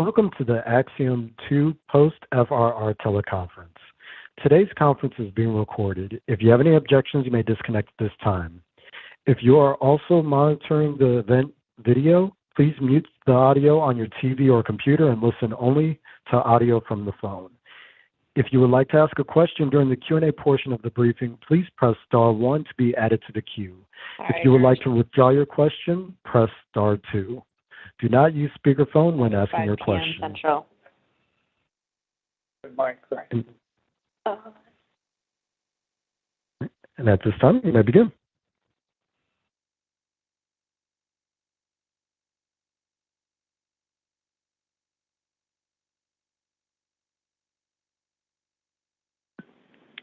Welcome to the Axiom 2 post-FRR teleconference. Today's conference is being recorded. If you have any objections, you may disconnect at this time. If you are also monitoring the event video, please mute the audio on your TV or computer and listen only to audio from the phone. If you would like to ask a question during the Q&A portion of the briefing, please press star 1 to be added to the queue. If you would like to withdraw your question, press star 2. Do not use speakerphone when asking your question. Central. And at this time, you may begin.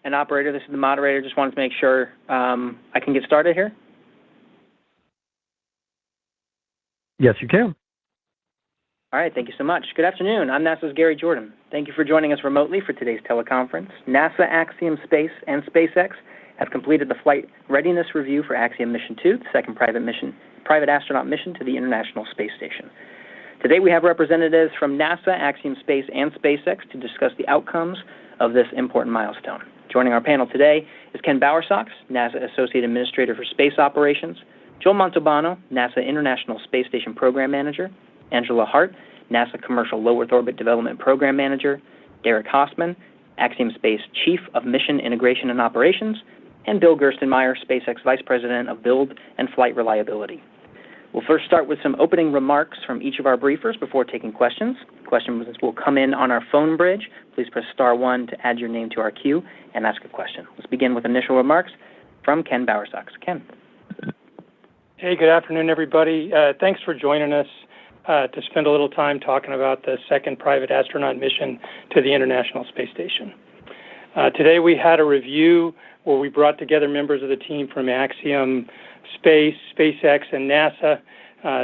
And operator, this is the moderator. Just wanted to make sure I can get started here. Yes, you can. All right, thank you so much. Good afternoon. I'm NASA's Gary Jordan. Thank you for joining us remotely for today's teleconference. NASA Axiom Space and SpaceX have completed the flight readiness review for Axiom Mission 2, the second private astronaut mission to the International Space Station. Today we have representatives from NASA, Axiom Space, and SpaceX to discuss the outcomes of this important milestone. Joining our panel today is Ken Bowersox, NASA Associate Administrator for Space Operations, Joel Montalbano, NASA International Space Station Program Manager, Angela Hart, NASA Commercial Low Earth Orbit Development Program Manager, Derek Hossman, Axiom Space Chief of Mission Integration and Operations, and Bill Gerstenmaier, SpaceX Vice President of Build and Flight Reliability. We'll first start with some opening remarks from each of our briefers before taking questions. Questions will come in on our phone bridge. Please press star 1 to add your name to our queue and ask a question. Let's begin with initial remarks from Ken Bowersox. Ken. Hey, good afternoon, everybody. Thanks for joining us to spend a little time talking about the second private astronaut mission to the International Space Station. Today we had a review where we brought together members of the team from Axiom Space, SpaceX, and NASA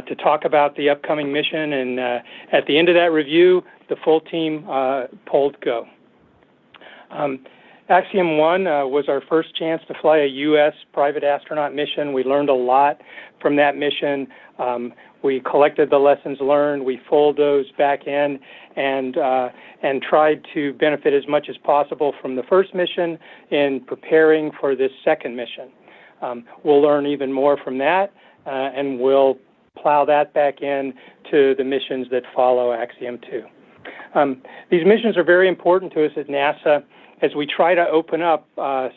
to talk about the upcoming mission, and at the end of that review, the full team polled go. Axiom 1 was our first chance to fly a U.S. private astronaut mission. We learned a lot from that mission. We collected the lessons learned. We folded those back in and tried to benefit as much as possible from the first mission in preparing for this second mission. We'll learn even more from that, and we'll plow that back in to the missions that follow Axiom 2. These missions are very important to us at NASA as we try to open up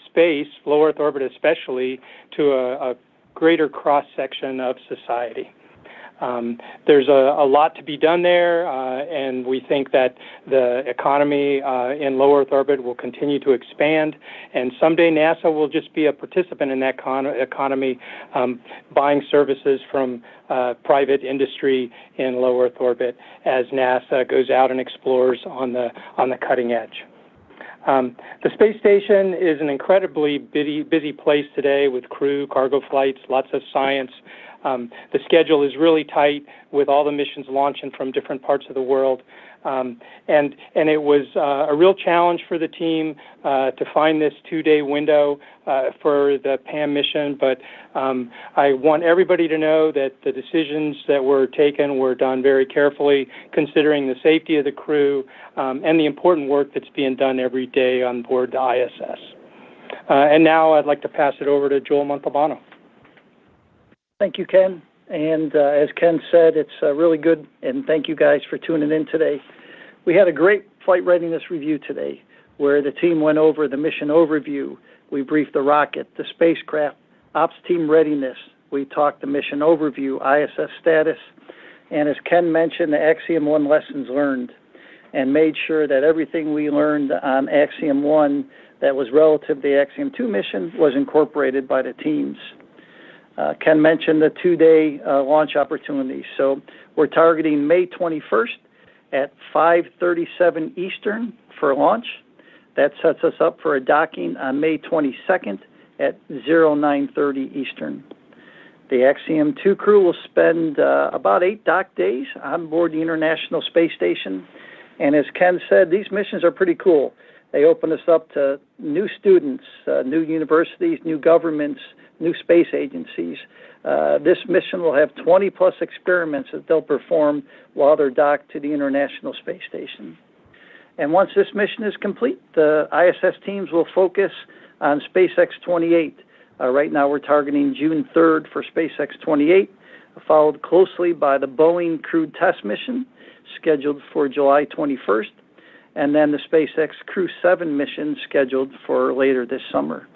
space, low Earth orbit especially, to a greater cross-section of society. There's a lot to be done there, and we think that the economy in low Earth orbit will continue to expand, and someday NASA will just be a participant in that economy, buying services from private industry in low Earth orbit as NASA goes out and explores on the cutting edge. The space station is an incredibly busy place today with crew, cargo flights, lots of science. The schedule is really tight with all the missions launching from different parts of the world. And it was a real challenge for the team to find this 2-day window for the PAM mission, but I want everybody to know that the decisions that were taken were done very carefully, considering the safety of the crew and the important work that's being done every day on board the ISS. And now I'd like to pass it over to Joel Montalbano. Thank you, Ken. And as Ken said, it's really good, and thank you guys for tuning in today. We had a great flight readiness review today where the team went over the mission overview. We briefed the rocket, the spacecraft, ops team readiness. We talked the mission overview, ISS status, and as Ken mentioned, the Axiom 1 lessons learned, and made sure that everything we learned on Axiom 1 that was relative to the Axiom 2 mission was incorporated by the teams. Ken mentioned the 2-day launch opportunity. So we're targeting May 21st at 5:37 Eastern for launch. That sets us up for a docking on May 22nd at 09:30 Eastern. The Axiom 2 crew will spend about 8 dock days on board the International Space Station. And as Ken said, these missions are pretty cool. They open us up to new students, new universities, new governments, new space agencies. This mission will have 20-plus experiments that they'll perform while they're docked to the International Space Station. And once this mission is complete, the ISS teams will focus on SpaceX 28. Right now we're targeting June 3rd for SpaceX 28, followed closely by the Boeing crewed test mission scheduled for July 21st, and then the SpaceX Crew 7 mission scheduled for later this summer.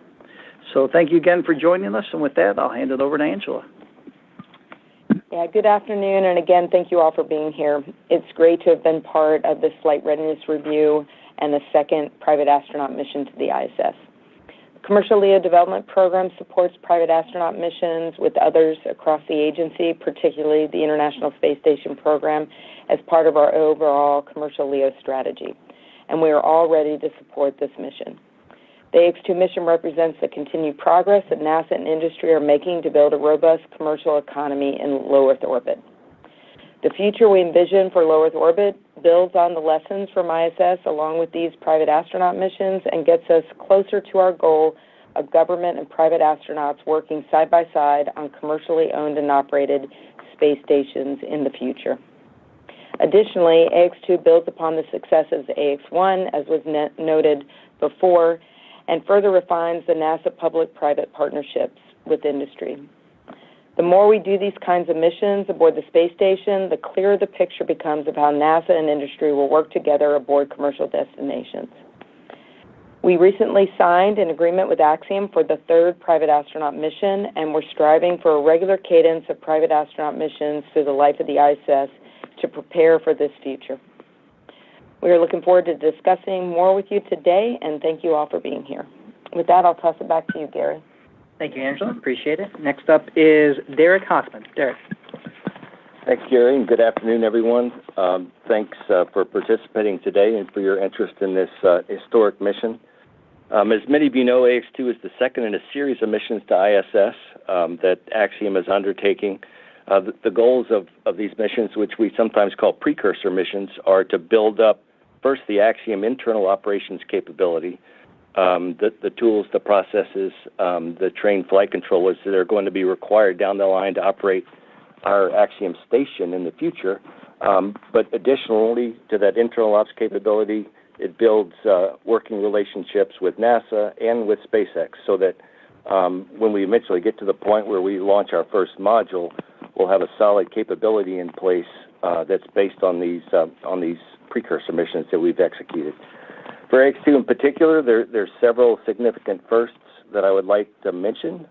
So thank you again for joining us, and with that, I'll hand it over to Angela. Yeah, good afternoon, and again, thank you all for being here. It's great to have been part of this flight readiness review and the second private astronaut mission to the ISS. The Commercial LEO Development Program supports private astronaut missions with others across the agency, particularly the International Space Station program, as part of our overall commercial LEO strategy. And we are all ready to support this mission. The AX-2 mission represents the continued progress that NASA and industry are making to build a robust commercial economy in low Earth orbit. The future we envision for low Earth orbit builds on the lessons from ISS along with these private astronaut missions and gets us closer to our goal of government and private astronauts working side by side on commercially owned and operated space stations in the future. Additionally, AX-2 builds upon the success of AX-1, as was noted before, and further refines the NASA public-private partnerships with industry. The more we do these kinds of missions aboard the space station, the clearer the picture becomes of how NASA and industry will work together aboard commercial destinations. We recently signed an agreement with Axiom for the third private astronaut mission, and we're striving for a regular cadence of private astronaut missions through the life of the ISS to prepare for this future. We are looking forward to discussing more with you today, and thank you all for being here. With that, I'll toss it back to you, Gary. Thank you, Angela. Appreciate it. Next up is Derek Hoffman. Derek. Thanks, Gary, and good afternoon, everyone. Thanks for participating today and for your interest in this historic mission. As many of you know, AX-2 is the second in a series of missions to ISS that Axiom is undertaking. The goals of these missions, which we sometimes call precursor missions, are to build up, first, the Axiom internal operations capability, the tools, the processes, the trained flight controllers that are going to be required down the line to operate our Axiom station in the future. But additionally to that internal ops capability, it builds working relationships with NASA and with SpaceX so that when we eventually get to the point where we launch our first module, we'll have a solid capability in place that's based on these precursor missions that we've executed. For AX-2 in particular, there's several significant firsts that I would like to mention.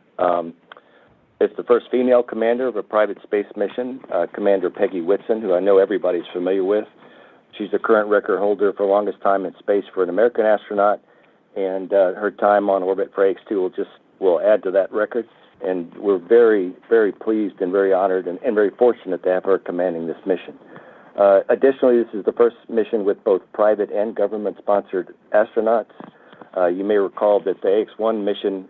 It's the first female commander of a private space mission, Commander Peggy Whitson, who I know everybody's familiar with. She's the current record holder for longest time in space for an American astronaut, and her time on orbit for AX-2 will add to that record. And we're very, very pleased and very honored and very fortunate to have her commanding this mission. Additionally, this is the first mission with both private and government-sponsored astronauts. You may recall that the AX-1 mission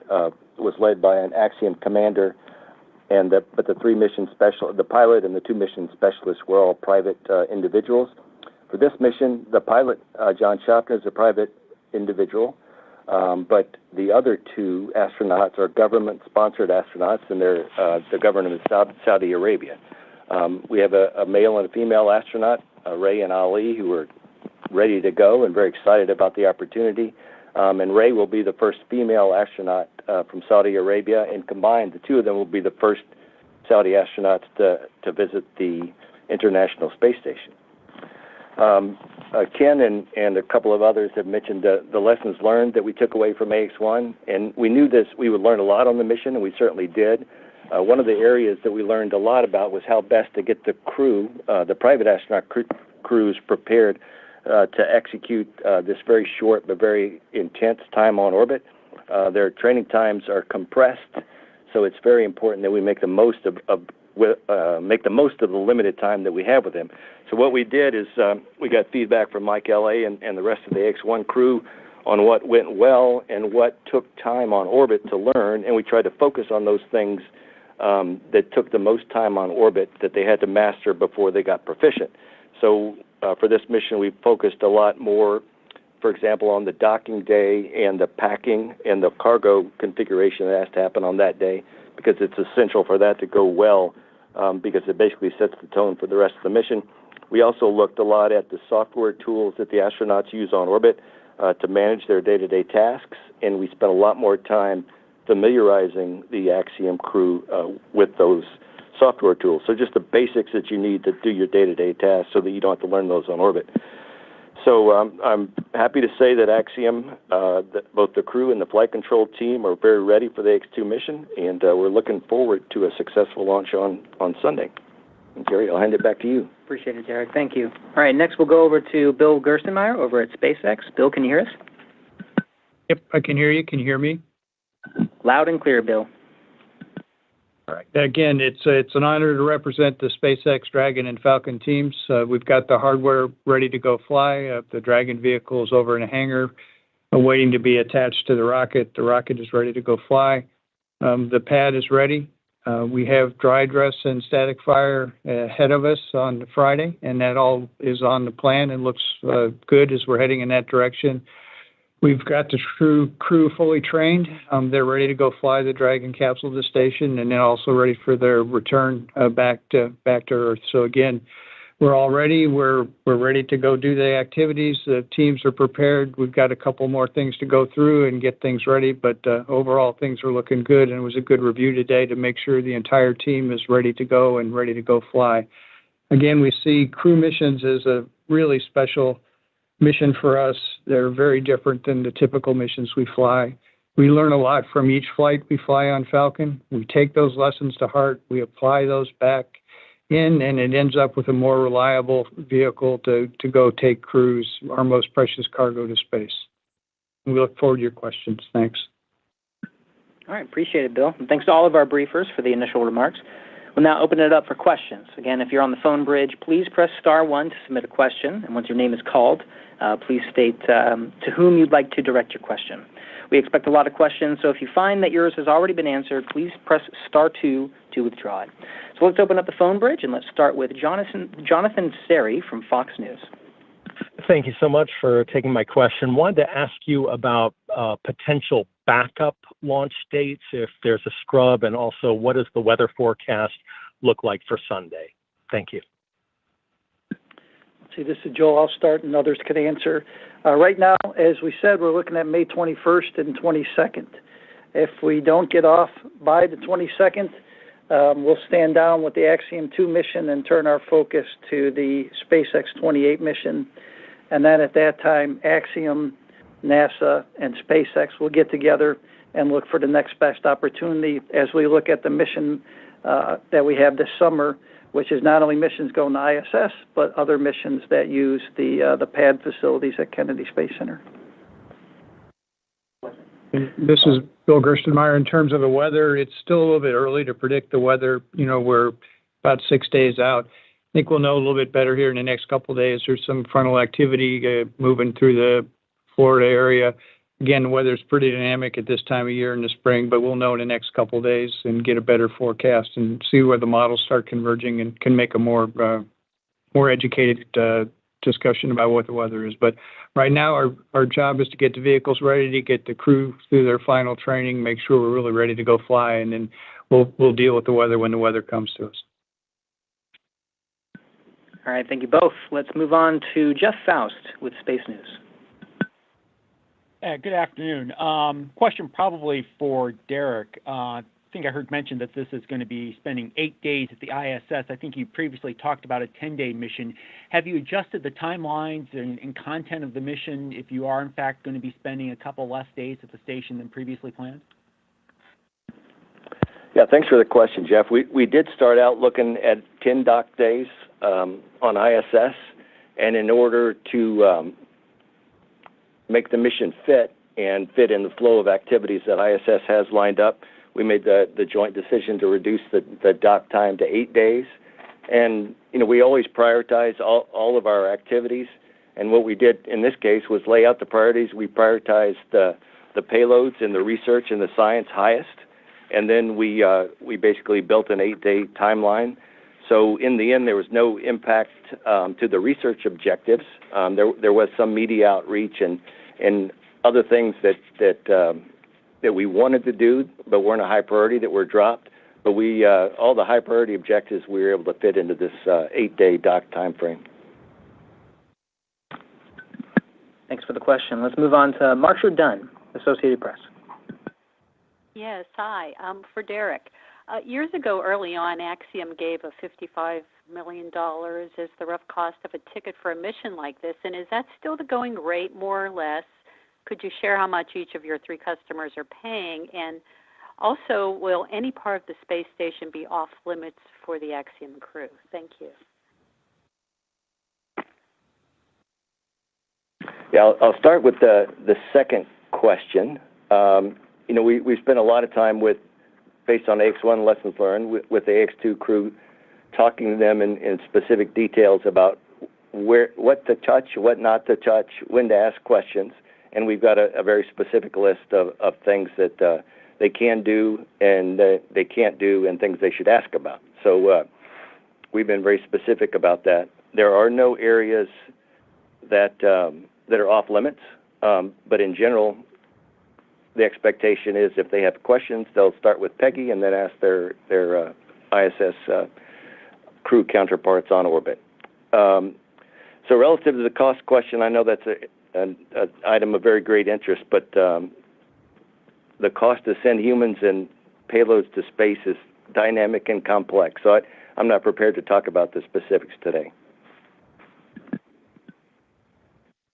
was led by an Axiom commander, but the pilot and the two mission specialists were all private individuals. For this mission, the pilot, John Schaffner, is a private individual, but the other two astronauts are government-sponsored astronauts, and they're the government of Saudi Arabia. We have a male and a female astronaut, Ray and Ali, who are ready to go and very excited about the opportunity. And Ray will be the first female astronaut from Saudi Arabia, and combined, the two of them will be the first Saudi astronauts to visit the International Space Station. Ken and a couple of others have mentioned the lessons learned that we took away from AX-1, and we knew we would learn a lot on the mission, and we certainly did. One of the areas that we learned a lot about was how best to get the crew, the private astronaut crews, prepared to execute this very short but very intense time on orbit. Their training times are compressed, so it's very important that we make the most of the limited time that we have with them. So what we did is we got feedback from Mike L.A. and the rest of the AX-1 crew on what went well and what took time on orbit to learn, and we tried to focus on those things that took the most time on orbit that they had to master before they got proficient. So for this mission, we focused a lot more for example, on the docking day and the packing and the cargo configuration that has to happen on that day, because it's essential for that to go well, because it basically sets the tone for the rest of the mission. We also looked a lot at the software tools that the astronauts use on orbit to manage their day-to-day tasks, and we spent a lot more time familiarizing the Axiom crew with those software tools. So just the basics that you need to do your day-to-day tasks so that you don't have to learn those on orbit. So I'm happy to say that Axiom, both the crew and the flight control team are very ready for the X2 mission, and we're looking forward to a successful launch on Sunday. And Gary, I'll hand it back to you. Appreciate it, Derek. Thank you. All right, next we'll go over to Bill Gerstenmaier over at SpaceX. Bill, can you hear us? Yep, I can hear you. Can you hear me? Loud and clear, Bill. All right. Again, it's an honor to represent the SpaceX Dragon and Falcon teams. We've got the hardware ready to go fly. The Dragon vehicle is over in a hangar, waiting to be attached to the rocket. The rocket is ready to go fly. The pad is ready. We have dry dress and static fire ahead of us on Friday, and that all is on the plan and looks good as we're heading in that direction. We've got the crew fully trained. They're ready to go fly the Dragon capsule to the station, and then also ready for their return back to Earth. So again, we're all ready. We're ready to go do the activities. The teams are prepared. We've got a couple more things to go through and get things ready, but overall things are looking good, and it was a good review today to make sure the entire team is ready to go and ready to go fly. Again, we see crew missions as a really special mission for us. They're very different than the typical missions we fly. We learn a lot from each flight we fly on Falcon. We take those lessons to heart. We apply those back in, and it ends up with a more reliable vehicle to go take crews, our most precious cargo, to space. We look forward to your questions. Thanks. All right, appreciate it, Bill. And thanks to all of our briefers for the initial remarks. We'll now open it up for questions. Again, if you're on the phone bridge, please press *1 to submit a question. And once your name is called, please state to whom you'd like to direct your question. We expect a lot of questions, so if you find that yours has already been answered, please press *2 to withdraw it. So let's open up the phone bridge, and let's start with Jonathan Seri from Fox News. Thank you so much for taking my question. Wanted to ask you about potential backup launch dates if there's a scrub, and also what does the weather forecast look like for Sunday? Thank you. See, this is Joel. I'll start, and others can answer. Right now, as we said, we're looking at May 21st and 22nd. If we don't get off by the 22nd, we'll stand down with the Axiom 2 mission and turn our focus to the SpaceX 28 mission. And then at that time, Axiom, NASA, and SpaceX will get together and look for the next best opportunity as we look at the mission that we have this summer, which is not only missions going to ISS, but other missions that use the pad facilities at Kennedy Space Center. This is Bill Gerstenmaier. In terms of the weather, it's still a little bit early to predict the weather. You know, we're about 6 days out. I think we'll know a little bit better here in the next couple of days. There's some frontal activity moving through the Florida area. Again, the weather's pretty dynamic at this time of year in the spring, but we'll know in the next couple of days and get a better forecast and see where the models start converging and can make a more educated discussion about what the weather is. But right now, our job is to get the vehicles ready, to get the crew through their final training, make sure we're really ready to go fly, and then we'll deal with the weather when the weather comes to us. All right, thank you both. Let's move on to Jeff Faust with Space News. Good afternoon. Question probably for Derek. I think I heard mentioned that this is going to be spending 8 days at the ISS. I think you previously talked about a 10-day mission. Have you adjusted the timelines and content of the mission if you are, in fact, going to be spending a couple less days at the station than previously planned? Yeah, thanks for the question, Jeff. We did start out looking at 10 dock days on ISS, and in order to make the mission fit and fit in the flow of activities that ISS has lined up, we made the joint decision to reduce the dock time to 8 days. And, you know, we always prioritize all of our activities. And what we did in this case was lay out the priorities. We prioritized the payloads and the research and the science highest. And then we basically built an 8-day timeline So in the end, there was no impact to the research objectives. There was some media outreach and other things that we wanted to do but weren't a high priority that were dropped. But all the high priority objectives we were able to fit into this 8-day dock time frame. Thanks for the question. Let's move on to Marcia Dunn, Associated Press. Yes, hi. For Derek. Years ago, early on, Axiom gave a $55 million as the rough cost of a ticket for a mission like this, and is that still the going rate, more or less? Could you share how much each of your three customers are paying? And also, will any part of the space station be off limits for the Axiom crew? Thank you. Yeah, I'll start with the second question. We spent a lot of time based on AX1 lessons learned, with the AX2 crew, talking to them in specific details about what to touch, what not to touch, when to ask questions, and we've got a very specific list of things that they can do and they can't do, and things they should ask about. So we've been very specific about that. There are no areas that are off limits, but in general, the expectation is if they have questions, they'll start with Peggy and then ask their ISS crew counterparts on orbit. So relative to the cost question, I know that's an item of very great interest, but the cost to send humans and payloads to space is dynamic and complex. So I'm not prepared to talk about the specifics today.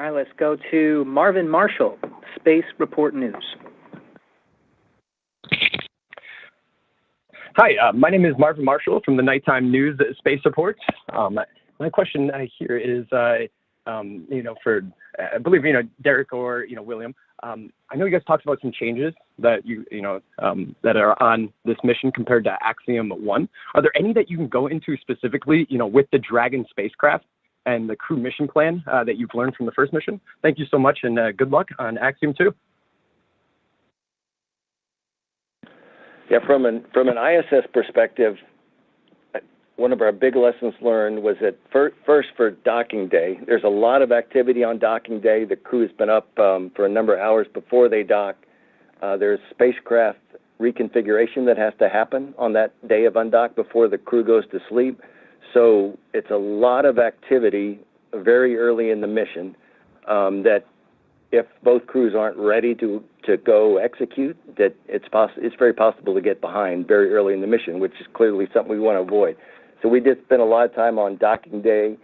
All right, let's go to Marvin Marshall, Space Report News. Hi, my name is Marvin Marshall from the Nighttime News Space Report. My question here is, for I believe Derek or William. I know you guys talked about some changes that that are on this mission compared to Axiom 1. Are there any that you can go into specifically, with the Dragon spacecraft and the crew mission plan that you've learned from the first mission? Thank you so much, and good luck on Axiom 2. Yeah, from an ISS perspective, one of our big lessons learned was that first for docking day, there's a lot of activity on docking day. The crew has been up for a number of hours before they dock. There's spacecraft reconfiguration that has to happen on that day of undock before the crew goes to sleep. So it's a lot of activity very early in the mission that if both crews aren't ready to go execute, that it's very possible to get behind very early in the mission, which is clearly something we want to avoid. So we did spend a lot of time on docking day.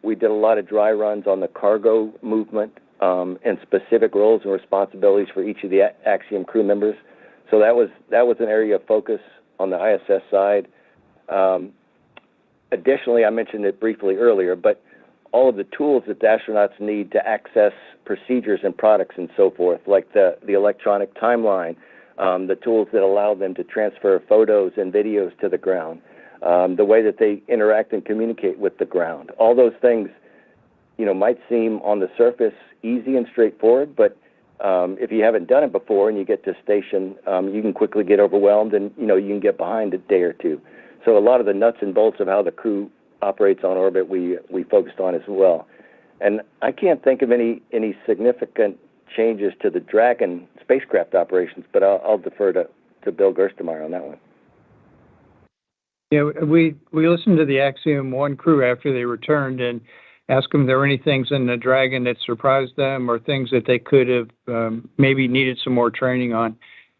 We did a lot of dry runs on the cargo movement and specific roles and responsibilities for each of the Axiom crew members. So that was an area of focus on the ISS side. Additionally, I mentioned it briefly earlier, but all of the tools that the astronauts need to access procedures and products and so forth, like the electronic timeline, the tools that allow them to transfer photos and videos to the ground, the way that they interact and communicate with the ground. All those things, might seem on the surface easy and straightforward, but if you haven't done it before and you get to station, you can quickly get overwhelmed and, you can get behind a day or two. So a lot of the nuts and bolts of how the crew operates on orbit, we focused on as well. And I can't think of any significant changes to the Dragon spacecraft operations, but I'll defer to Bill Gerstenmaier on that one. Yeah, we listened to the Axiom 1 crew after they returned and asked them if there were any things in the Dragon that surprised them or things that they could have maybe needed some more training on.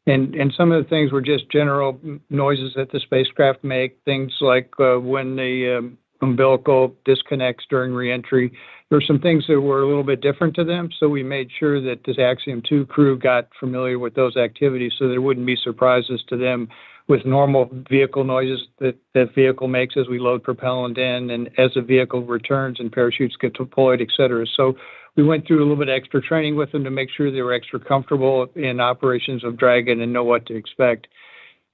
And some of the things were just general noises that the spacecraft make, things like when the umbilical disconnects during reentry. There were some things that were a little bit different to them, so we made sure that this Axiom 2 crew got familiar with those activities so there wouldn't be surprises to them with normal vehicle noises that vehicle makes as we load propellant in and as the vehicle returns and parachutes get deployed, et cetera. So we went through a little bit of extra training with them to make sure they were extra comfortable in operations of Dragon and know what to expect.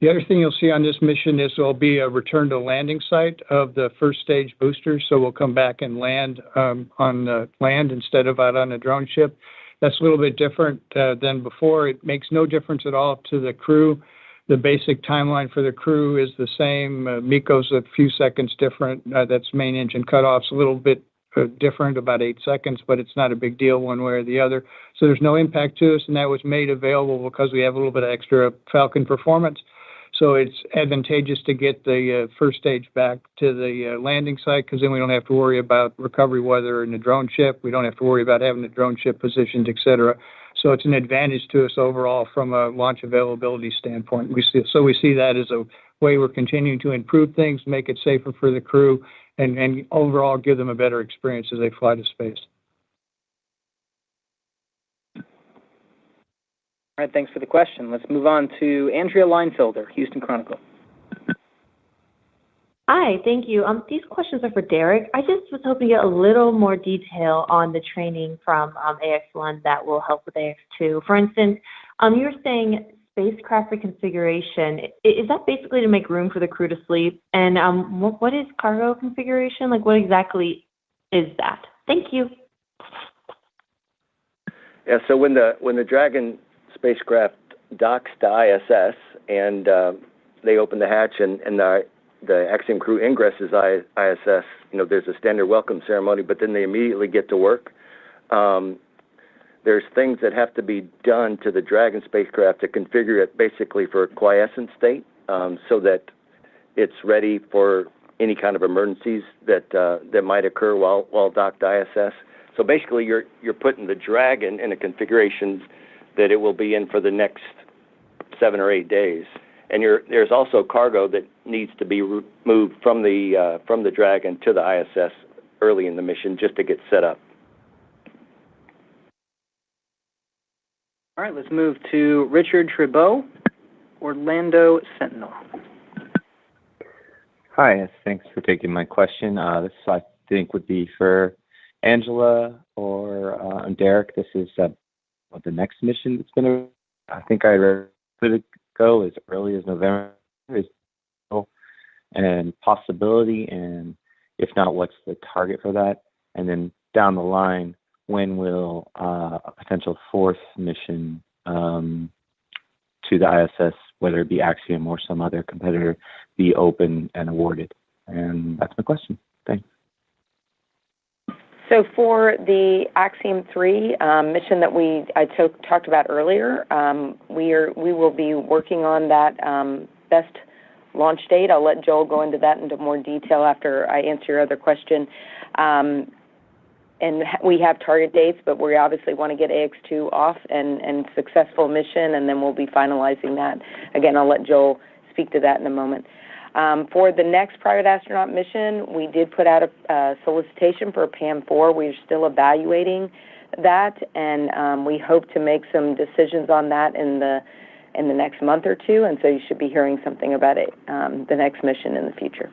The other thing you'll see on this mission is there'll be a return to landing site of the first stage boosters, so we'll come back and land on the land instead of out on a drone ship. That's a little bit different than before. It makes no difference at all to the crew. The basic timeline for the crew is the same. MECO's a few seconds different. That's main engine cutoff's a little bit different, about 8 seconds, but it's not a big deal one way or the other. So there's no impact to us, and that was made available because we have a little bit of extra Falcon performance. So it's advantageous to get the first stage back to the landing site, because then we don't have to worry about recovery weather in the drone ship. We don't have to worry about having the drone ship positioned, et cetera. So it's an advantage to us overall from a launch availability standpoint. We see that as a way we're continuing to improve things, make it safer for the crew, and overall give them a better experience as they fly to space. All right, thanks for the question. Let's move on to Andrea Linefelder, Houston Chronicle. Hi, thank you. These questions are for Derek. I just was hoping to get a little more detail on the training from AX1 that will help with AX2. For instance, you were saying spacecraft reconfiguration. Is that basically to make room for the crew to sleep? And what is cargo configuration? Like, what exactly is that? Thank you. Yeah, so when the Dragon spacecraft docks to ISS and they open the hatch and the Axiom crew ingresses ISS, there's a standard welcome ceremony, but then they immediately get to work. There's things that have to be done to the Dragon spacecraft to configure it basically for a quiescent state, so that it's ready for any kind of emergencies that might occur while docked to ISS. So basically, you're putting the Dragon in a configuration that it will be in for the next 7 or 8 days. And there's also cargo that needs to be moved from the Dragon to the ISS early in the mission just to get set up. All right, let's move to Richard Tribeau, Orlando Sentinel. Hi, thanks for taking my question. This, I think, would be for Angela or Derek. This is the next mission that's been, I think I read it go as early as November, and possibility, and if not, what's the target for that? And then down the line, when will a potential fourth mission to the ISS, whether it be Axiom or some other competitor, be open and awarded? And that's my question. Thanks. So for the Axiom 3 mission that I talked about earlier, we will be working on that best launch date. I'll let Joel go into that into more detail after I answer your other question. And we have target dates, but we obviously want to get AX2 off and successful mission, and then we'll be finalizing that. Again, I'll let Joel speak to that in a moment. For the next private astronaut mission, we did put out a solicitation for a PAM4. We're still evaluating that, and we hope to make some decisions on that in the next month or two, and so you should be hearing something about it, the next mission in the future.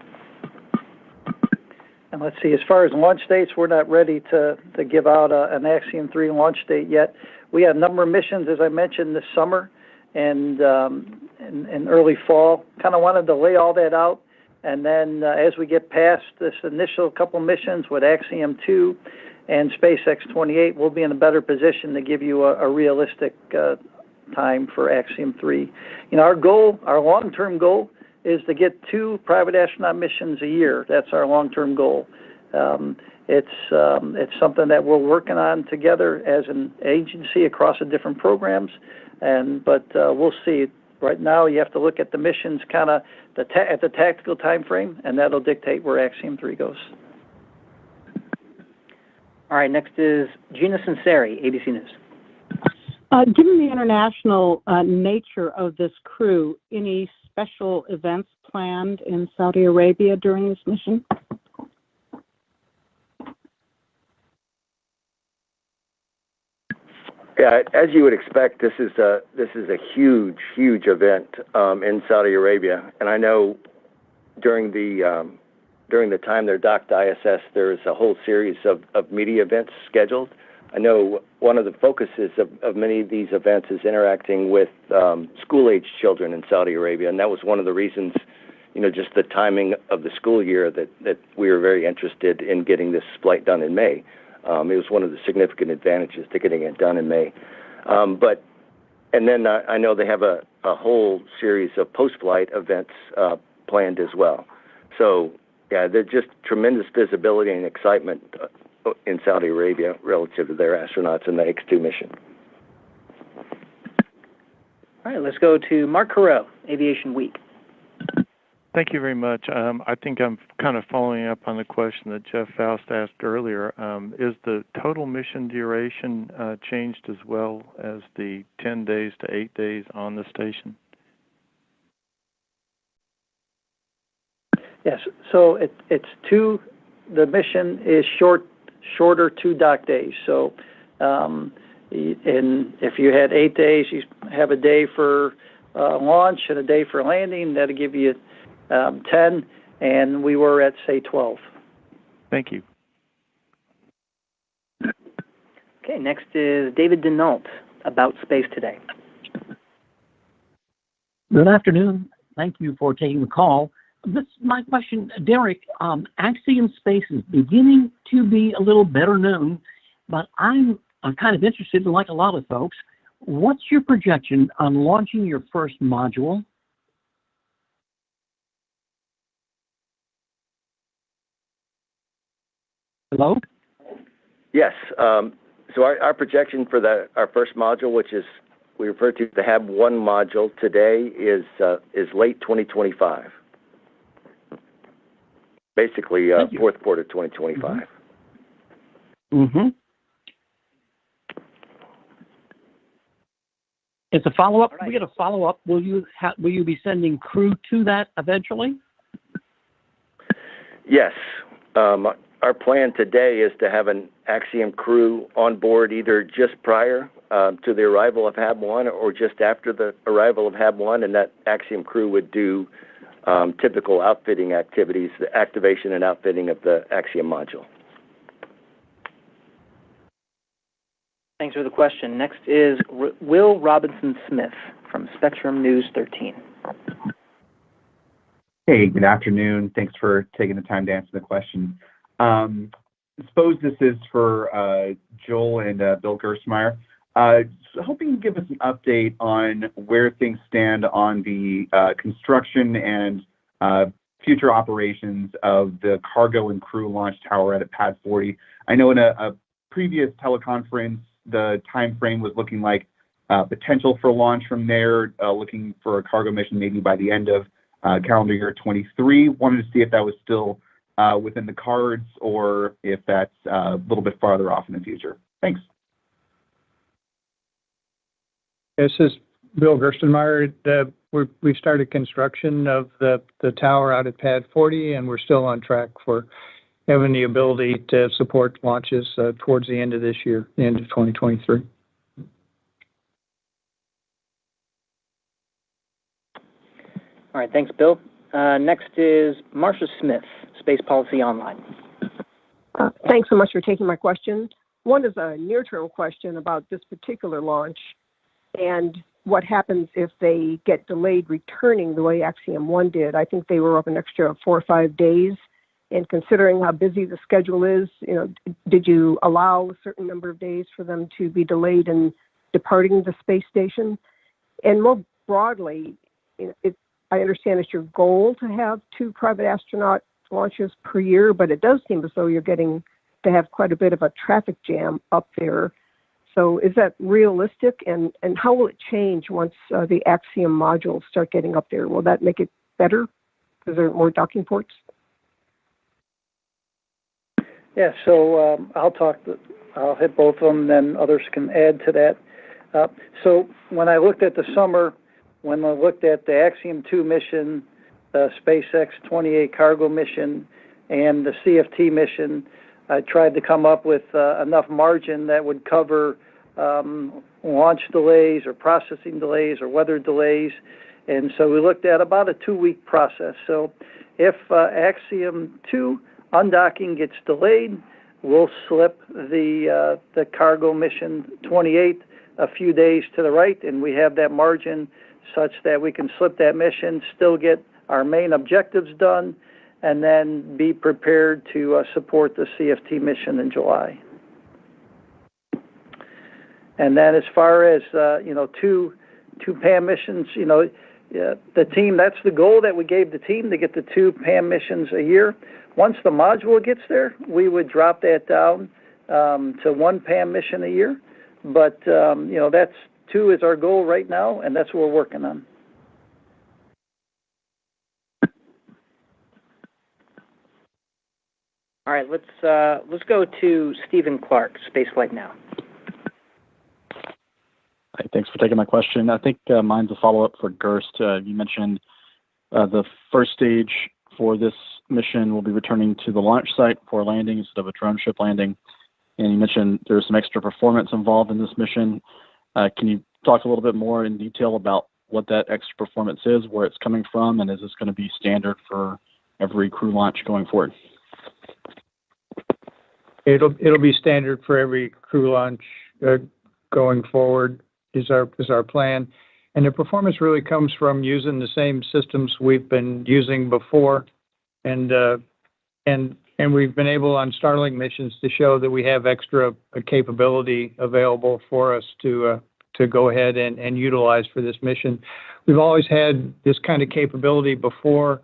And let's see, as far as launch dates, we're not ready to give out an Axiom 3 launch date yet. We have a number of missions, as I mentioned, this summer and in early fall. Kind of wanted to lay all that out, and then as we get past this initial couple missions with Axiom 2 and SpaceX 28, we'll be in a better position to give you a realistic time for Axiom 3. Our goal, our long-term goal, is to get 2 private astronaut missions a year. That's our long-term goal. It's something that we're working on together as an agency across the different programs, but we'll see. Right now, you have to look at the missions kind of at the tactical time frame, and that'll dictate where Axiom 3 goes. All right, next is Gina Sinceri, ABC News. Given the international nature of this crew, any special events planned in Saudi Arabia during this mission? Yeah, as you would expect, this is a huge event in Saudi Arabia, and I know during the time they're docked to ISS, there's a whole series of media events scheduled. I know one of the focuses of many of these events is interacting with school-age children in Saudi Arabia, and that was one of the reasons, just the timing of the school year that we were very interested in getting this flight done in May. It was one of the significant advantages to getting it done in May. But And then I know they have a whole series of post-flight events planned as well. So, yeah, there's just tremendous visibility and excitement in Saudi Arabia relative to their astronauts in the X2 mission. All right, let's go to Mark Carreau, Aviation Week. Thank you very much. I think I'm kind of following up on the question that Jeff Faust asked earlier. Is the total mission duration changed as well as the 10 days to 8 days on the station? Yes. So the mission is shorter 2 dock days. So, if you had 8 days, you have a day for launch and a day for landing. That'll give you 10, and we were at, say, 12. Thank you. Okay, next is David Denault, About Space Today. Good afternoon. Thank you for taking the call. My question, Derek, Axiom Space is beginning to be a little better known, but I'm kind of interested, like a lot of folks, what's your projection on launching your first module? Hello? Yes. So our projection for our first module, which is we refer to the HAB1 module today, is late 2025. Basically, fourth quarter 2025. Mm-hmm. It's a follow-up. Right. We get a follow-up. Will you be sending crew to that eventually? Yes. Our plan today is to have an Axiom crew on board either just prior to the arrival of HAB1 or just after the arrival of HAB1, and that Axiom crew would do typical outfitting activities, the activation and outfitting of the Axiom module. Thanks for the question. Next is Will Robinson-Smith from Spectrum News 13. Hey, good afternoon. Thanks for taking the time to answer the question. I suppose this is for Joel and Bill Gerstmeyer. So hoping you can give us an update on where things stand on the construction and future operations of the cargo and crew launch tower at Pad 40. I know in a previous teleconference, the time frame was looking like potential for launch from there, looking for a cargo mission maybe by the end of calendar year 23. Wanted to see if that was still within the cards or if that's a little bit farther off in the future. Thanks. This is Bill Gerstenmaier. We started construction of the tower out at Pad 40, and we're still on track for having the ability to support launches towards the end of this year, the end of 2023. All right, thanks, Bill. Next is Marcia Smith, Space Policy Online. Thanks so much for taking my question. One is a near-term question about this particular launch and what happens if they get delayed returning the way Axiom 1 did. I think they were up an extra 4 or 5 days. And considering how busy the schedule is, did you allow a certain number of days for them to be delayed in departing the space station? And more broadly, I understand it's your goal to have 2 private astronaut launches per year, but it does seem as though you're getting to have quite a bit of a traffic jam up there. So is that realistic? And how will it change once the Axiom modules start getting up there? Will that make it better? Is there more docking ports? Yeah, so I'll hit both of them, then others can add to that. So when I looked at the summer, when I looked at the Axiom 2 mission, the SpaceX 28 cargo mission, and the CFT mission, I tried to come up with enough margin that would cover launch delays or processing delays or weather delays. And so we looked at about a 2-week process. So if Axiom 2 undocking gets delayed, we'll slip the cargo mission 28 a few days to the right, and we have that margin such that we can slip that mission, still get our main objectives done, and then be prepared to support the CFT mission in July. And then as far as, 2 2 PAM missions. The team, that's the goal that we gave the team, to get the 2 PAM missions a year. Once the module gets there, we would drop that down to 1 PAM mission a year. But, that's 2 is our goal right now, and that's what we're working on. All right, let's go to Stephen Clark, Spaceflight Now. Hi, thanks for taking my question. I think mine's a follow-up for Gerst. You mentioned the first stage for this mission will be returning to the launch site for landing instead of a drone ship landing. And you mentioned there's some extra performance involved in this mission. Can you talk a little bit more in detail about what that extra performance is, where it's coming from, and is this going to be standard for every crew launch going forward? It'll be standard for every crew launch going forward is our plan. And the performance really comes from using the same systems we've been using before, and we've been able on Starlink missions to show that we have extra capability available for us to go ahead and utilize for this mission. We've always had this kind of capability before.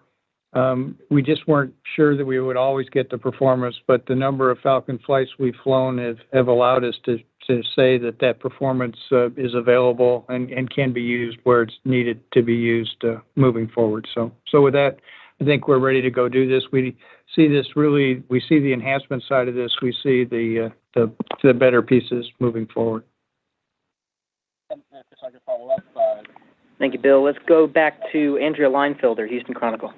We just weren't sure that we would always get the performance, but the number of Falcon flights we've flown have allowed us to say that performance is available and can be used where it's needed to be used moving forward. So with that, I think we're ready to go do this. We see the enhancement side of this. We see the better pieces moving forward. And if I could follow up. Thank you, Bill. Let's go back to Andrea Leinfelder, Houston Chronicle.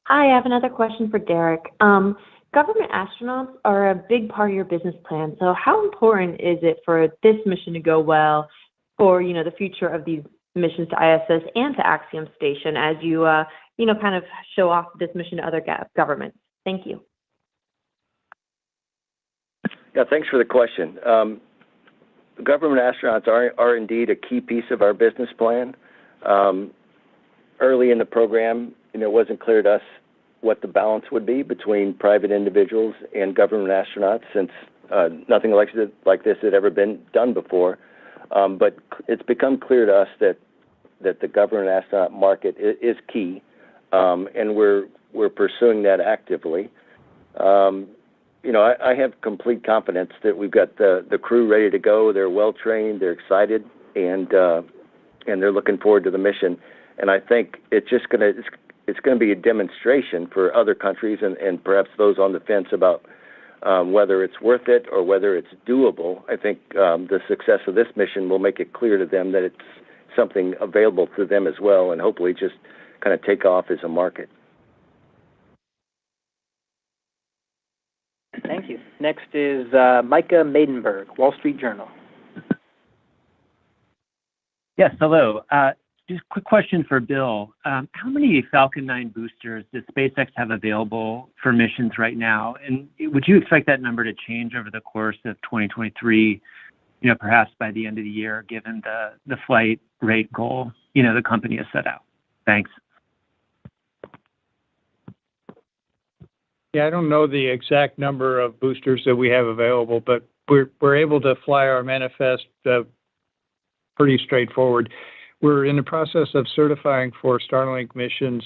Hi, I have another question for Derek. Government astronauts are a big part of your business plan. So how important is it for this mission to go well for, the future of these missions to ISS and to Axiom Station as you, kind of show off this mission to other governments? Thank you. Yeah, thanks for the question. Government astronauts are indeed a key piece of our business plan. Early in the program, it wasn't clear to us what the balance would be between private individuals and government astronauts, since nothing like this had ever been done before. But it's become clear to us that the government astronaut market is key, and we're pursuing that actively. I have complete confidence that we've got the crew ready to go. They're well trained, they're excited, and they're looking forward to the mission. And I think it's going to be a demonstration for other countries and perhaps those on the fence about whether it's worth it or whether it's doable. I think the success of this mission will make it clear to them that it's something available to them as well, and hopefully just kind of take off as a market. Thank you. Next is Micah Maidenberg, Wall Street Journal. Yes, hello. Just a quick question for Bill. How many Falcon 9 boosters does SpaceX have available for missions right now? And would you expect that number to change over the course of 2023, perhaps by the end of the year, given the flight rate goal, the company has set out? Thanks. Yeah, I don't know the exact number of boosters that we have available, but we're able to fly our manifest pretty straightforward. We're in the process of certifying for Starlink missions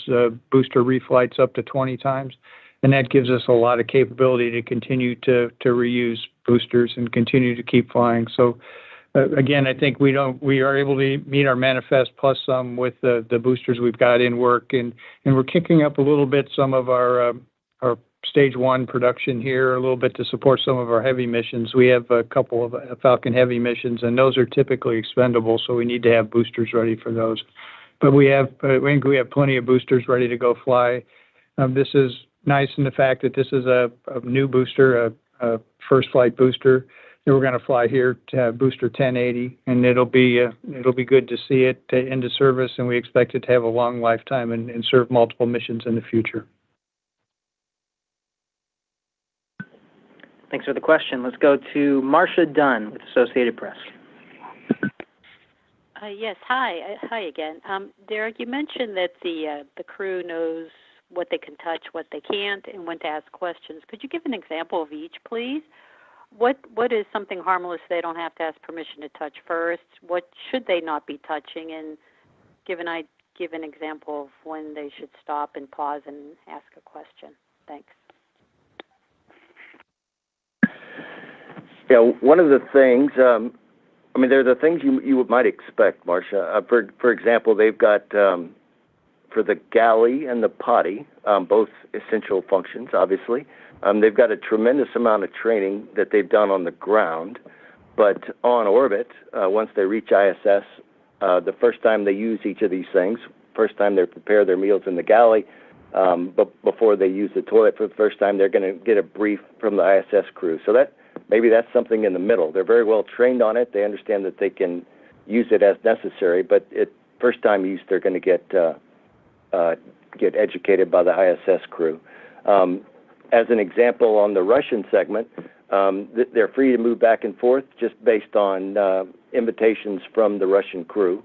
booster reflights up to 20 times, and that gives us a lot of capability to continue to reuse boosters and continue to keep flying. So, again, I think we are able to meet our manifest plus some with the boosters we've got in work, and we're kicking up a little bit some of our Stage 1 production here, a little bit to support some of our heavy missions. We have a couple of Falcon Heavy missions, and those are typically expendable, so we need to have boosters ready for those. But we think we have plenty of boosters ready to go fly. This is nice in the fact that this is a new booster, a first flight booster that we're going to fly here to have booster 1080, and it'll be good to see it into service, and we expect it to have a long lifetime and serve multiple missions in the future. Thanks for the question. Let's go to Marcia Dunn with Associated Press. Yes, hi again. Derek, you mentioned that the crew knows what they can touch, what they can't, and when to ask questions. Could you give an example of each, please? what is something harmless they don't have to ask permission to touch first? What should they not be touching? And give an example of when they should stop and pause and ask a question. Thanks. Yeah, one of the things, there are the things you might expect, Marcia. For example, they've got for the galley and the potty, both essential functions, obviously. They've got a tremendous amount of training that they've done on the ground, but on orbit, once they reach ISS, the first time they use each of these things, first time they prepare their meals in the galley, but before they use the toilet for the first time, they're going to get a brief from the ISS crew. So maybe that's something in the middle. They're very well trained on it. They understand that they can use it as necessary, but first time use, they're going to get educated by the ISS crew. As an example, on the Russian segment, they're free to move back and forth just based on invitations from the Russian crew.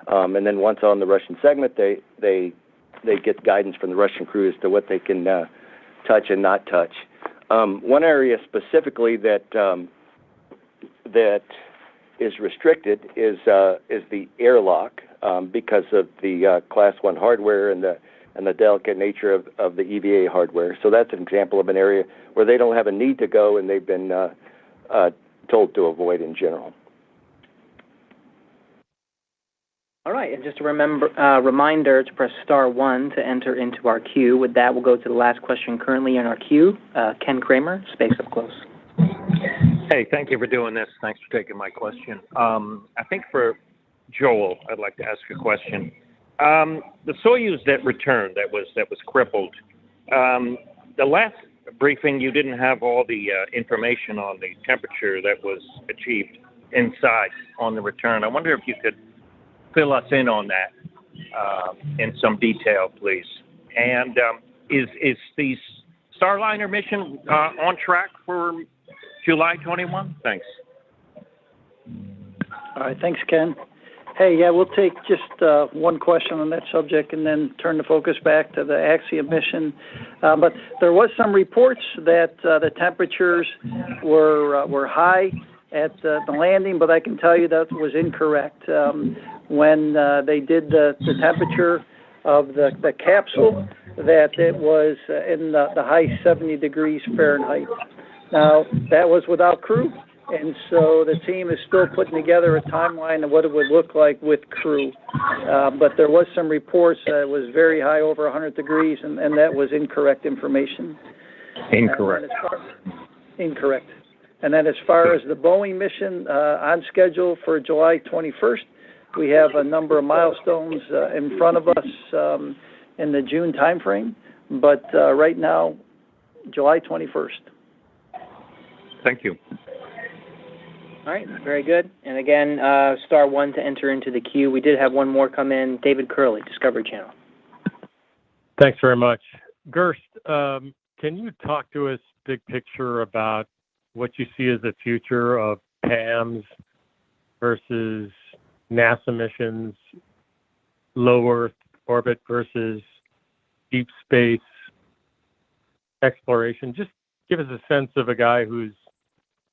And then once on the Russian segment, they get guidance from the Russian crew as to what they can touch and not touch. One area specifically that is restricted is the airlock because of the Class 1 hardware and the delicate nature of the EVA hardware. So that's an example of an area where they don't have a need to go and they've been told to avoid in general. All right, and just a reminder to press *1 to enter into our queue. With that, we'll go to the last question currently in our queue. Ken Kramer, Space Up Close. Hey, thank you for doing this. Thanks for taking my question. I think for Joel, I'd like to ask a question. The Soyuz that returned, that was crippled. The last briefing, you didn't have all the information on the temperature that was achieved inside on the return. I wonder if you could fill us in on that in some detail, please. And is the Starliner mission on track for July 21? Thanks. All right, thanks, Ken. Hey, yeah, we'll take just one question on that subject and then turn the focus back to the Axiom mission. But there was some reports that the temperatures were high at the landing, but I can tell you that was incorrect. When they did the temperature of the capsule, that it was in the high 70 degrees Fahrenheit. Now, that was without crew, and so the team is still putting together a timeline of what it would look like with crew. But there was some reports that it was very high, over 100 degrees, and that was incorrect information. Incorrect. Incorrect. And then as far as the Boeing mission on schedule for July 21st, we have a number of milestones in front of us in the June timeframe, but right now, July 21st. Thank you. All right, very good. And again, *1 to enter into the queue. We did have one more come in. David Curley, Discovery Channel. Thanks very much. Gerst, can you talk to us big picture about what you see as the future of PAMs versus NASA missions, low Earth orbit versus deep space exploration? Just give us a sense of a guy who's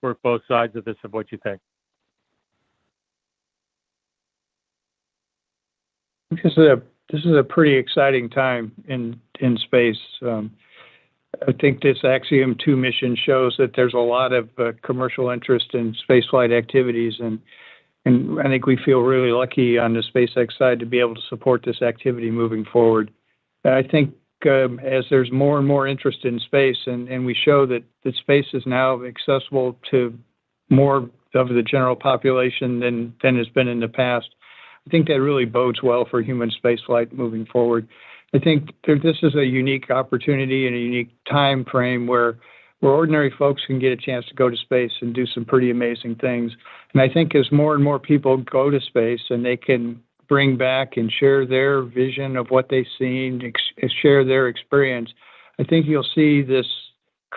worked both sides of this, of what you think. This is a pretty exciting time in space. I think this Axiom 2 mission shows that there's a lot of commercial interest in spaceflight activities, and I think we feel really lucky on the SpaceX side to be able to support this activity moving forward. I think as there's more and more interest in space, and we show that space is now accessible to more of the general population than has been in the past, I think that really bodes well for human spaceflight moving forward. I think this is a unique opportunity and a unique time frame where ordinary folks can get a chance to go to space and do some pretty amazing things. And I think as more and more people go to space and they can bring back and share their vision of what they've seen, share their experience, I think you'll see this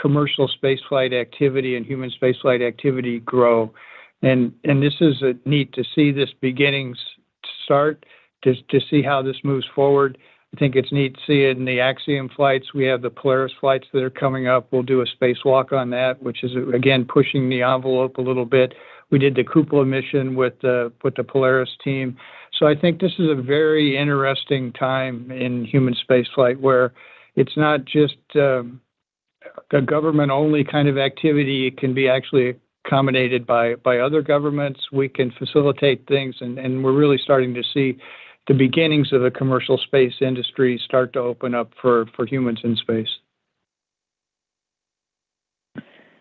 commercial spaceflight activity and human spaceflight activity grow. And this is neat to see this beginnings start, to see how this moves forward. I think it's neat to see it in the Axiom flights. We have the Polaris flights that are coming up. We'll do a spacewalk on that, which is, again, pushing the envelope a little bit. We did the cupola mission with the Polaris team. So I think this is a very interesting time in human spaceflight where it's not just a government-only kind of activity. It can be actually accommodated by other governments. We can facilitate things, and we're really starting to see the beginnings of the commercial space industry start to open up for humans in space.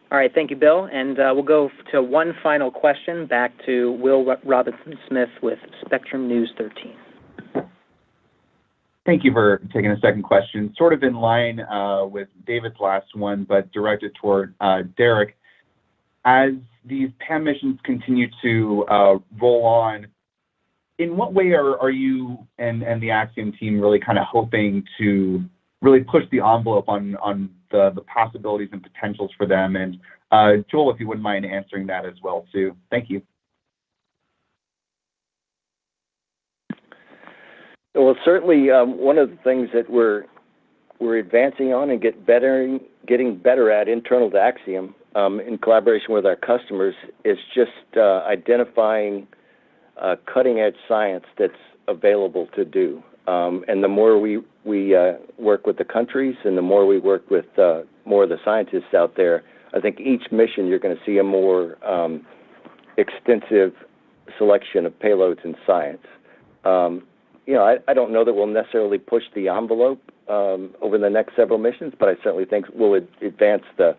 All right, thank you, Bill. And we'll go to one final question back to Will Robinson-Smith with Spectrum News 13. Thank you for taking a second question. Sort of in line with David's last one, but directed toward Derek. As these PAM missions continue to roll on, in what way are you and the Axiom team really kind of hoping to really push the envelope on the possibilities and potentials for them? And Joel, if you wouldn't mind answering that as well too. Thank you. Well, certainly one of the things that we're advancing on and getting better at internal to Axiom in collaboration with our customers is just identifying cutting-edge science that's available to do. And the more we work with the countries and the more we work with more of the scientists out there, I think each mission you're going to see a more extensive selection of payloads in science. I don't know that we'll necessarily push the envelope over the next several missions, but I certainly think we'll advance the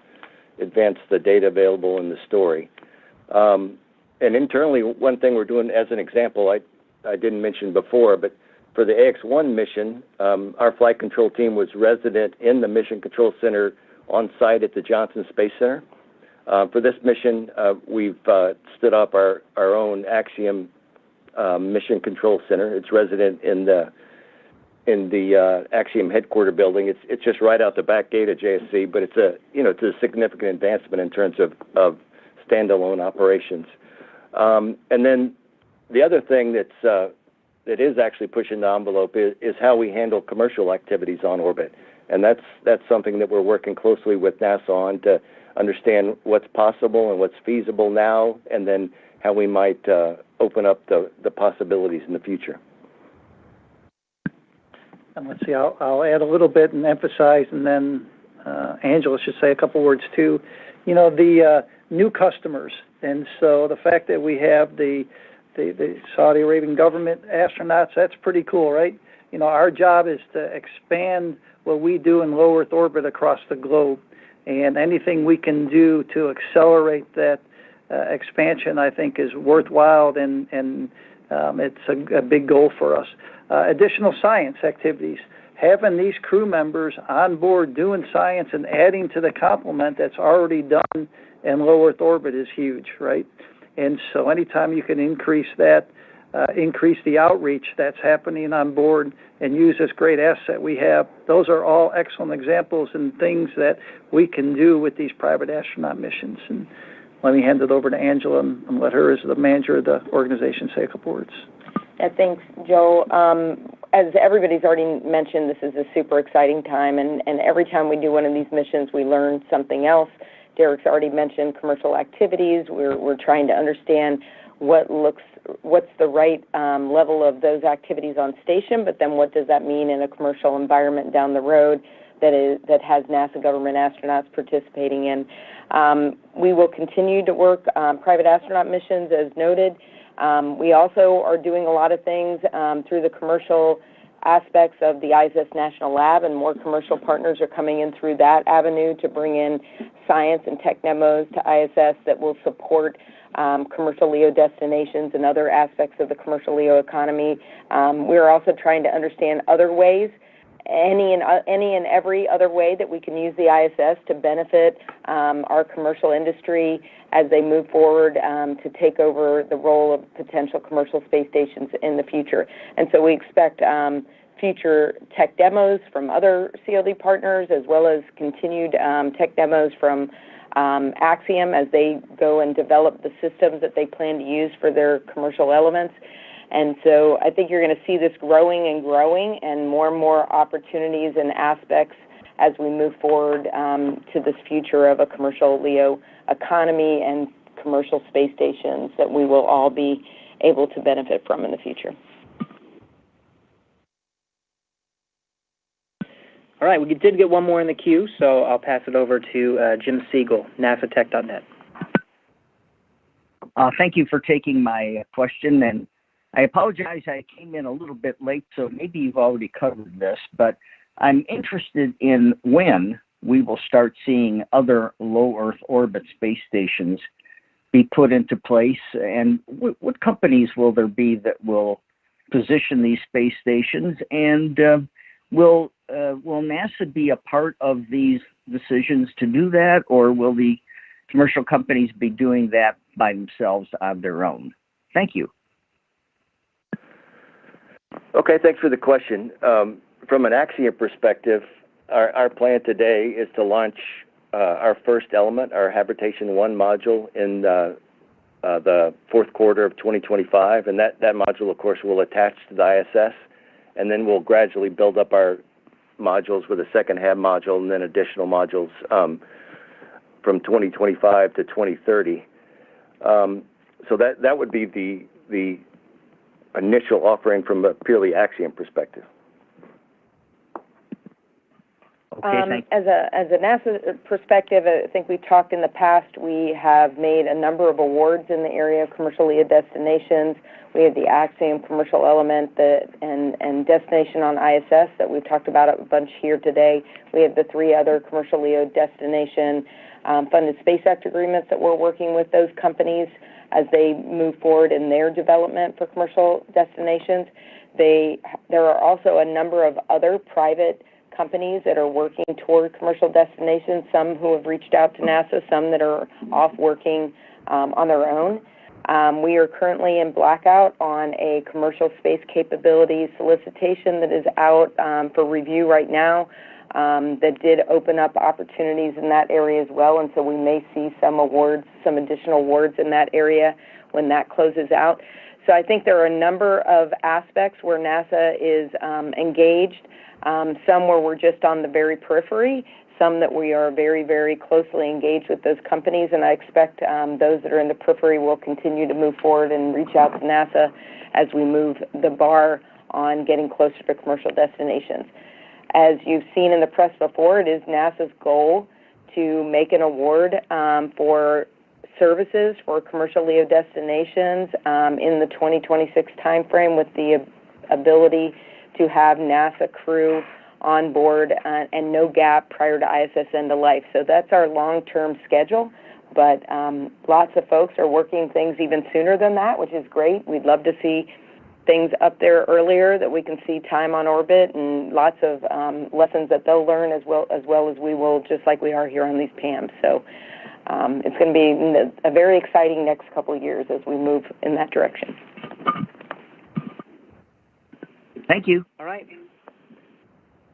data available in the story. And internally, one thing we're doing as an example, I didn't mention before, but for the AX-1 mission, our flight control team was resident in the Mission Control Center on site at the Johnson Space Center. For this mission, we've stood up our own Axiom Mission Control Center. It's resident in the Axiom headquarter building. It's just right out the back gate of JSC, but it's a significant advancement in terms of standalone operations. And then the other thing that is actually pushing the envelope is how we handle commercial activities on orbit. And that's something that we're working closely with NASA on to understand what's possible and what's feasible now, and then how we might open up the possibilities in the future. And let's see, I'll add a little bit and emphasize, and then Angela should say a couple words too. The new customers, and so the fact that we have the Saudi Arabian government astronauts, that's pretty cool, right? Our job is to expand what we do in low Earth orbit across the globe, and anything we can do to accelerate that expansion, I think, is worthwhile, and it's a big goal for us. Additional science activities, having these crew members on board doing science and adding to the complement that's already done in low Earth orbit is huge, right? And so anytime you can increase that, increase the outreach that's happening on board and use this great asset we have, those are all excellent examples and things that we can do with these private astronaut missions. And let me hand it over to Angela and let her, as the manager of the organization, say a couple words. Yeah, thanks, Joe. As everybody's already mentioned, this is a super exciting time, and every time we do one of these missions, we learn something else. Derek's already mentioned commercial activities. We're trying to understand what's the right level of those activities on station, but then what does that mean in a commercial environment down the road that has NASA government astronauts participating in. We will continue to work private astronaut missions, as noted. We also are doing a lot of things through the commercial aspects of the ISS National Lab, and more commercial partners are coming in through that avenue to bring in science and tech demos to ISS that will support commercial LEO destinations and other aspects of the commercial LEO economy. We're also trying to understand other ways, any and every other way that we can use the ISS to benefit our commercial industry as they move forward to take over the role of potential commercial space stations in the future. And so we expect future tech demos from other CLD partners, as well as continued tech demos from Axiom as they go and develop the systems that they plan to use for their commercial elements. And so I think you're going to see this growing and more opportunities and aspects as we move forward to this future of a commercial LEO economy and commercial space stations that we will all be able to benefit from in the future. All right, we did get one more in the queue, so I'll pass it over to Jim Siegel, NASATech.net. Thank you for taking my question, and I apologize I came in a little bit late, so maybe you've already covered this, but I'm interested in when we will start seeing other low Earth orbit space stations be put into place, and what companies will there be that will position these space stations, and will NASA be a part of these decisions to do that, or will the commercial companies be doing that by themselves on their own? Thank you. Okay, thanks for the question. From an Axiom perspective, our plan today is to launch our first element, our Habitation 1 module, in the fourth quarter of 2025, and that module, of course, will attach to the ISS, and then we'll gradually build up our modules with a second HAB module and then additional modules from 2025 to 2030. So that would be the initial offering from a purely Axiom perspective. Okay, as a NASA perspective, I think we talked in the past, we have made a number of awards in the area of commercial LEO destinations. We have the Axiom commercial element and destination on ISS that we've talked about a bunch here today. We have the 3 other commercial LEO destination funded SpaceX agreements that we're working with those companies as they move forward in their development for commercial destinations. There are also a number of other private companies that are working toward commercial destinations, some who have reached out to NASA, some that are off working on their own. We are currently in blackout on a commercial space capability solicitation that is out for review right now that did open up opportunities in that area as well, and so we may see some additional awards in that area when that closes out. So I think there are a number of aspects where NASA is engaged, some where we're just on the very periphery, some that we are very, very closely engaged with those companies, and I expect those that are in the periphery will continue to move forward and reach out to NASA as we move the bar on getting closer to commercial destinations. As you've seen in the press before, it is NASA's goal to make an award for services for commercial LEO destinations in the 2026 timeframe, with the ability to have NASA crew on board and no gap prior to ISS end of life. So that's our long-term schedule, but lots of folks are working things even sooner than that, which is great. We'd love to see things up there earlier, that we can see time on orbit and lots of lessons that they'll learn as well as we will, just like we are here on these PAMs. So it's going to be a very exciting next couple of years as we move in that direction. Thank you.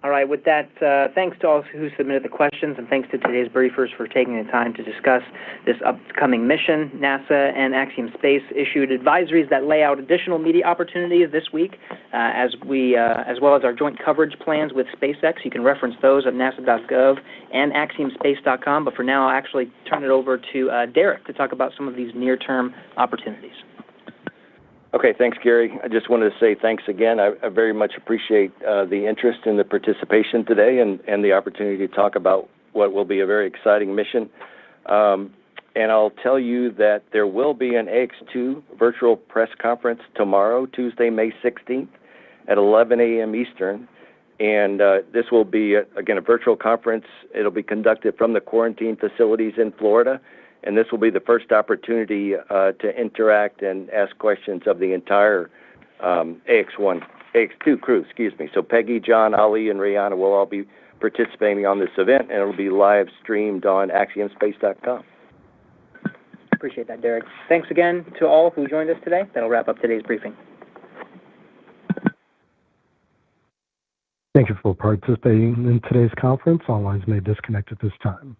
All right, with that, thanks to all who submitted the questions, and thanks to today's briefers for taking the time to discuss this upcoming mission. NASA and Axiom Space issued advisories that lay out additional media opportunities this week, as well as our joint coverage plans with SpaceX. You can reference those at nasa.gov and axiomspace.com, but for now, I'll actually turn it over to Derek to talk about some of these near-term opportunities. Okay, thanks, Gary. I just wanted to say thanks again. I very much appreciate the interest and the participation today and the opportunity to talk about what will be a very exciting mission. And I'll tell you that there will be an AX2 virtual press conference tomorrow, Tuesday, May 16th at 11 a.m. Eastern. And this will be, again, a virtual conference. It'll be conducted from the quarantine facilities in Florida. And this will be the first opportunity to interact and ask questions of the entire AX2 crew, So Peggy, John, Ali, and Rihanna will all be participating on this event, and it'll be live streamed on axiomspace.com. Appreciate that, Derek. Thanks again to all who joined us today. That'll wrap up today's briefing. Thank you for participating in today's conference. All lines may disconnect at this time.